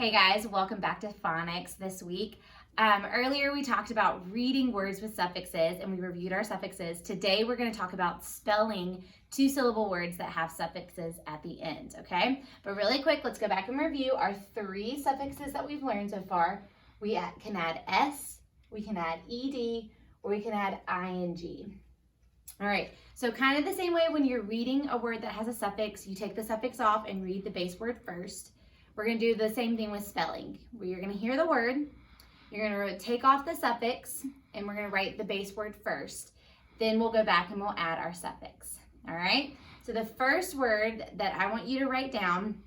Hey guys, welcome back to phonics this week. Earlier we talked about reading words with suffixes and we reviewed our suffixes. Today we're going to talk about spelling two-syllable words that have suffixes at the end, okay? But really quick, let's go back and review our 3 suffixes that we've learned so far. We can add S, we can add ED, or we can add ING. All right, so kind of the same way when you're reading a word that has a suffix, you take the suffix off and read the base word first. We're going to do the same thing with spelling, where you're going to hear the word, you're going to take off the suffix, and we're going to write the base word first. Then we'll go back and we'll add our suffix. All right? So the first word that I want you to write down,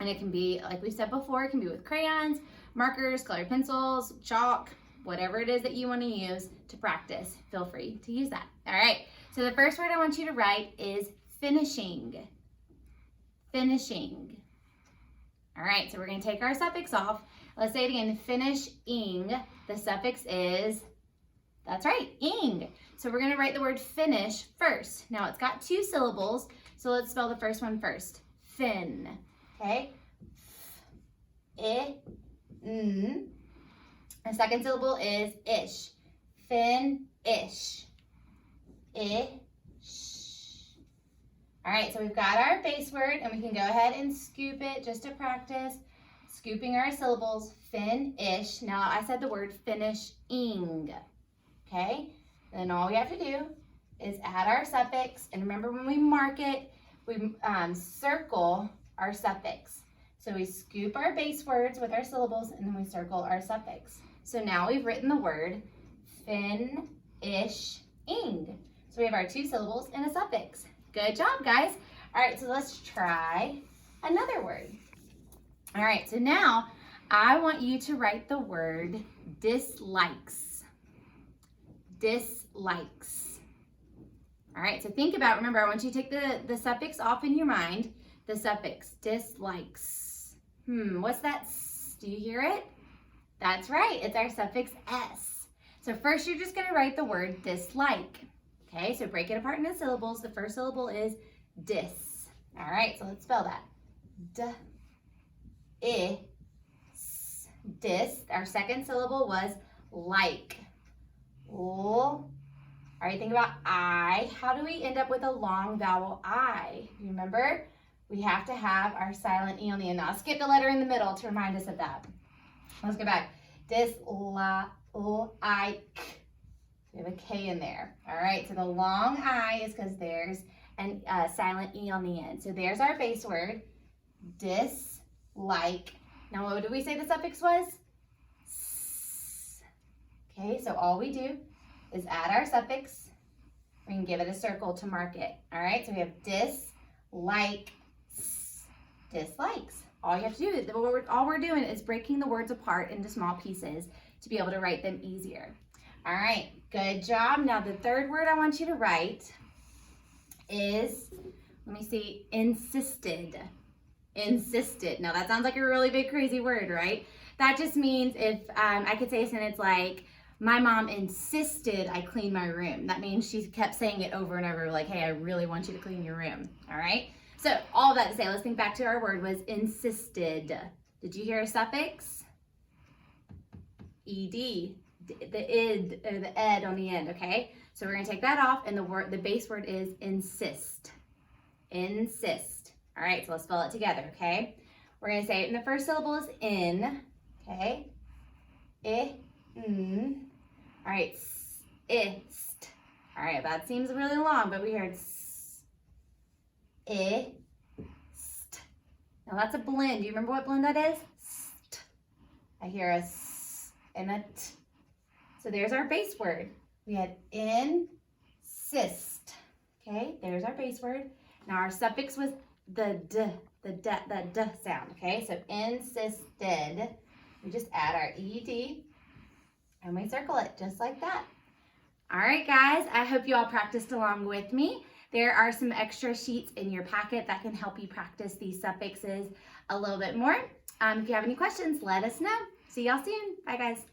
and it can be, like we said before, it can be with crayons, markers, colored pencils, chalk, whatever it is that you want to use to practice. Feel free to use that. All right? So the first word I want you to write is finishing. Finishing. All right, so we're going to take our suffix off. Let's say it again, finish-ing. The suffix is, that's right, ing. So we're going to write the word finish first. Now it's got 2 syllables, so let's spell the first one first. Fin, okay? F-I-N. The second syllable is ish. Fin-ish. Ish. All right, so we've got our base word, and we can go ahead and scoop it just to practice. Scooping our syllables, fin-ish. Now I said the word finishing, okay? And then all we have to do is add our suffix, and remember when we mark it, we circle our suffix. So we scoop our base words with our syllables, and then we circle our suffix. So now we've written the word fin-ish-ing. So we have our 2 syllables and a suffix. Good job, guys. All right, so let's try another word. All right, so now I want you to write the word dislikes. Dislikes. All right, so think about, remember, I want you to take the suffix off in your mind. The suffix, dislikes. What's that? Do you hear it? That's right, it's our suffix S. So first you're just gonna write the word dislike. Okay, so break it apart into syllables. The first syllable is dis. All right, so let's spell that. D-I-S. Dis. Our second syllable was like. All right, think about I. How do we end up with a long vowel I? Remember, we have to have our silent E on the end. Now, I'll skip the letter in the middle to remind us of that. Let's go back. Dislike. We have a K in there. All right, so the long I is because there's a silent E on the end. So there's our base word, dislike. Now what did we say the suffix was? S. Okay, so all we do is add our suffix. We can give it a circle to mark it. All right, so we have dislike, dislikes. All you have to do, all we're doing is breaking the words apart into small pieces to be able to write them easier. All right, good job. Now the third word I want you to write is, let me see, insisted. Insisted. Now that sounds like a really big crazy word, right? That just means if I could say a sentence like, my mom insisted I clean my room. That means she kept saying it over and over, like, hey, I really want you to clean your room. All right? So all of that to say, let's think back to our word was insisted. Did you hear a suffix? ED. The id or the ed on the end, okay? So we're gonna take that off, and the base word is insist. Insist. All right, so let's spell it together, okay? We're gonna say it, and the first syllable is in, okay? In. All right, ist. All right, that seems really long, but we heard ist. Now that's a blend. Do you remember what blend that is? St. I hear a s and a t. So there's our base word. We had insist. Okay, there's our base word. Now our suffix was the d, the d sound. Okay, so insisted. We just add our ed and we circle it just like that. All right, guys, I hope you all practiced along with me. There are some extra sheets in your packet that can help you practice these suffixes a little bit more. If you have any questions, let us know. See y'all soon. Bye, guys.